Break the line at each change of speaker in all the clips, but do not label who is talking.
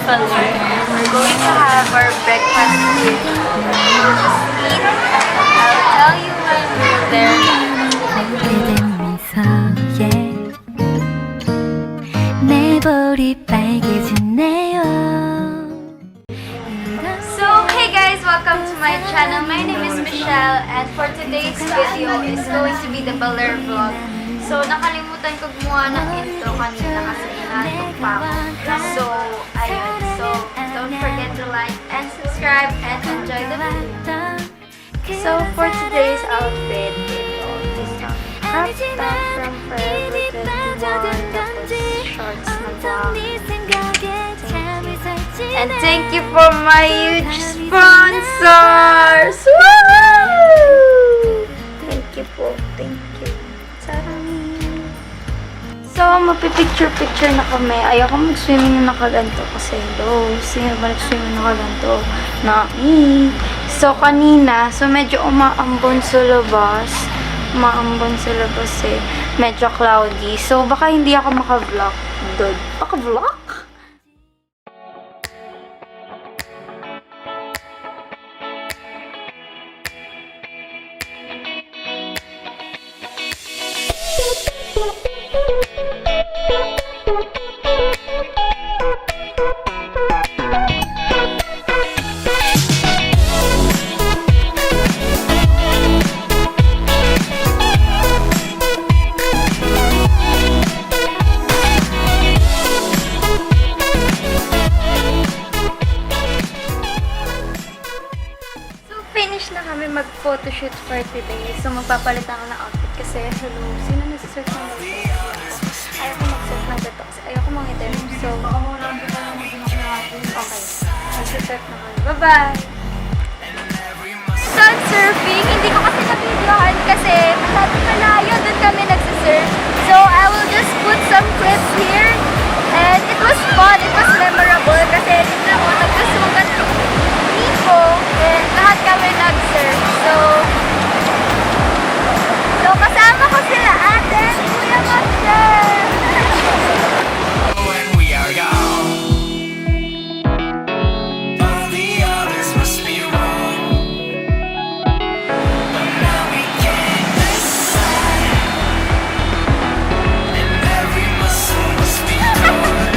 Baler. We're going to have our breakfast here. I'll tell you when we're there. So, hey guys! Welcome to my channel. My name is Mishel, and for today's video is going to be the Baler vlog. So, nakalimutan ko gumawa ng intro kanina kasi inaantok pa ako. So, ayun. So, don't forget to like and subscribe and enjoy the video. So, for today's outfit, ito is a crop top from Forever 21, tapos shorts na black. And thank you for my huge sponsors! Woo! Thank you po. Thank you. So, mapipicture-picture na kami. Ayoko mag-swimming na nakaganto kasi sino ba nag-swimming na nakaganto? So, kanina, medyo umaambon sa labas. Eh. Medyo cloudy. So, baka hindi ako maka-vlog doon. Maka-vlog? Finish na kami mag-photoshoot for today. So, magpapalitan ko ng outfit kasi, hello, sino nagsisurf ng gato? Ayaw ko mag-surf ng gato kasi ayaw ko mang-interview. So, okay. Mag-surf na kami. Bye-bye! Sun surfing, hindi ko kasi na-videohan kasi masyadong malayo doon kami nagsisurf. So, I will just put some clips here. And it was fun, it was memorable kasi tignan mo, nagkasugat ko and lahat kami nag-surf. So kasama ko sila ate at Kuya Mishel.
When we are gone, all the others must be wrong. But now we can't decide, and every muscle must be torn.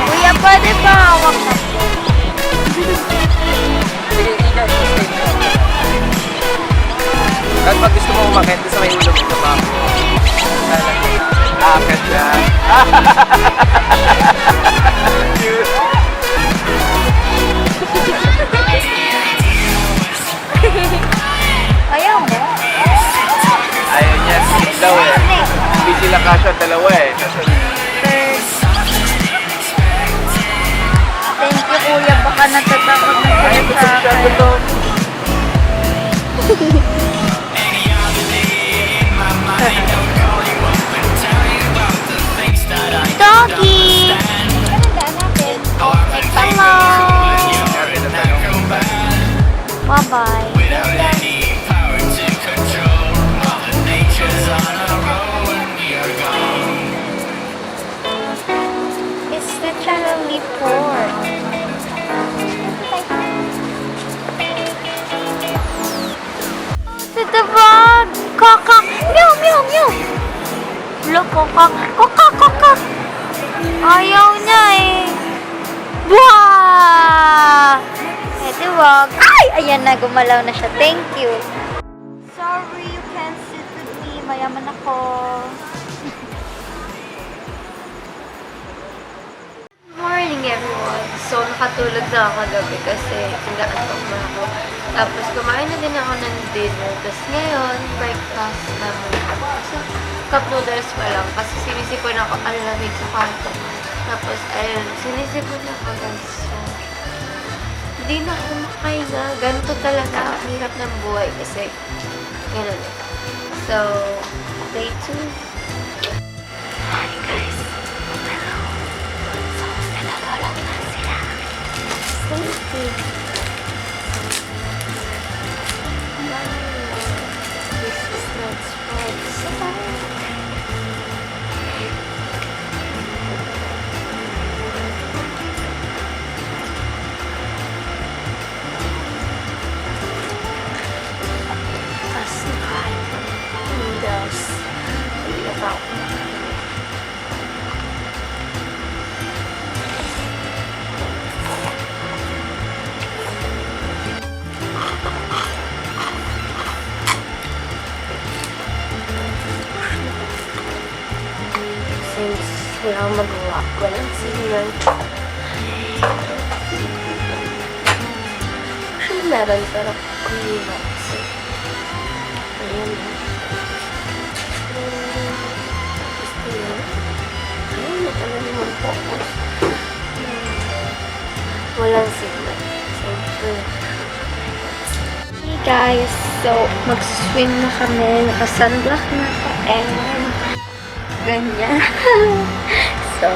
Kuya, pwede ba hawak na po?
At pag gusto mo umakit, sa may ulog ito pa ako. Akit na.
Ayaw mo?
Ayaw niya, skip daw eh. Hindi sila kasya, dalawa eh.
Thank you, Kuya. Baka natatakot na
Ayaw
sila
ko
sa
siya
akin.
ito.
Any other day in my mind, I'll call you up and tell you about the things that I
Doggy! Hello! Bye-bye.
without any power to control. Mother Nature's on a roll when we are gone.
It's literally pork. To the front! Kaka! Meow, meow, meow! Look, kaka! Kaka, kaka! Ayaw niya eh! Wow! Eh, di wag. Ay! Ayan na, gumalaw na siya. Thank you. Sorry, you can't sit with me. Mayaman ako. Good morning, everyone. So, nakatulog na ako gabi kasi nag-aantok na ako. Tapos, kumain na din ako ng dinner. Tapos, ngayon, breakfast naman ako. So, cup noodles pa lang kasi sinisipon ako ang lamig sa kwarto. Tapos, ayun, sinisipon ako, guys. So, hindi na ako makahinga. Ganito talaga ang hirap ng buhay kasi, gano'n. So, Day 2. Hi guys. Hello. So, natutulog na sila. Sleepy. This is not sports. Since wala akong magawa, walang signal. Actually, meron, pero hindi na. So, ayun na. Ayun, matagal naman focus. Walang signal. So, hey guys, so mag-swim na kami. Naka-sunblock na pa. And ganyan. So,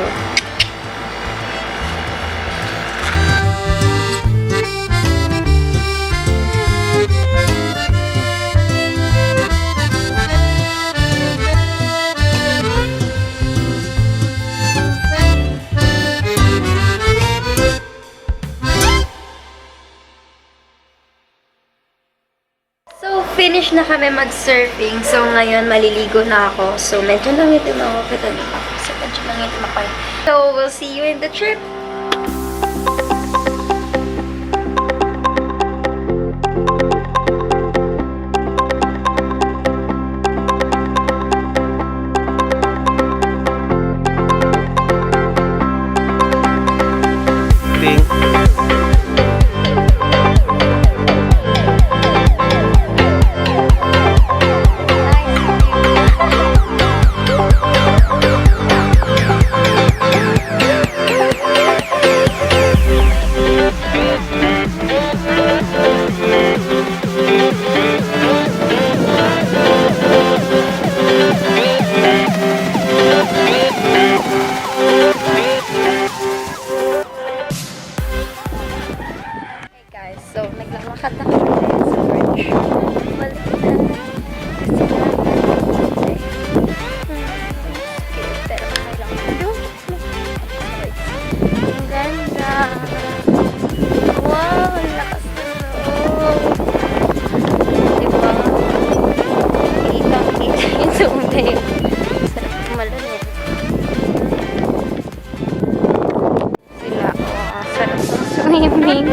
finish na kami mag-surfing. So, ngayon, maliligo na ako. So, medyo nangitim ako. Kita niyo pa. So, medyo nangitim ako. So, we'll see you in the trip. So, naglalakad na kami sa bridge. Balik na. Kasi pero kailangan ko. Ang ganda. Wow, ang lakas na loob. Diba? Kitang-kita yung tubig. Sarap malamig. Sila, sarap ng swimming.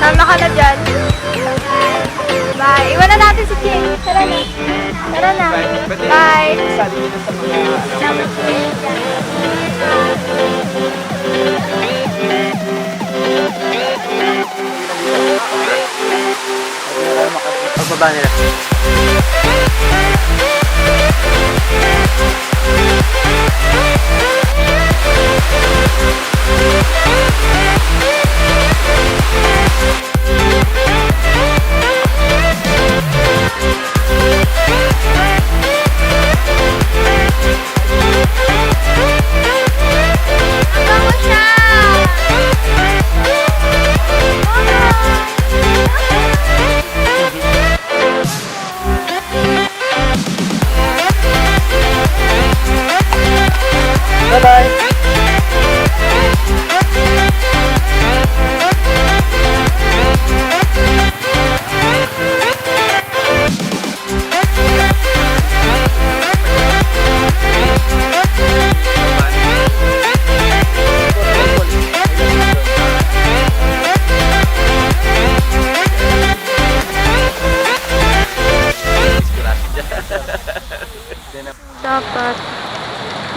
Sama ka na dyan. Bye. Iwan na natin si Jay. Tara na. Tara na. Bye.
Pagbaba nila.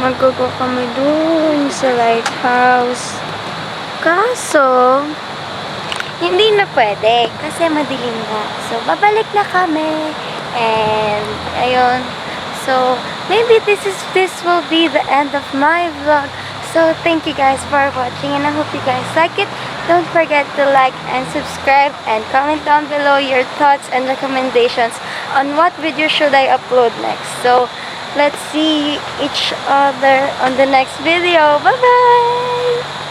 Magkuko kami dun sa lighthouse. Kaso, hindi na pwede kasi madilim na. So, babalik na kami. And, ayun. So, maybe this will be the end of my vlog. So, thank you guys for watching and I hope you guys like it. Don't forget to like and subscribe and comment down below your thoughts and recommendations on what video should I upload next. So, let's see each other on the next video. Bye-bye!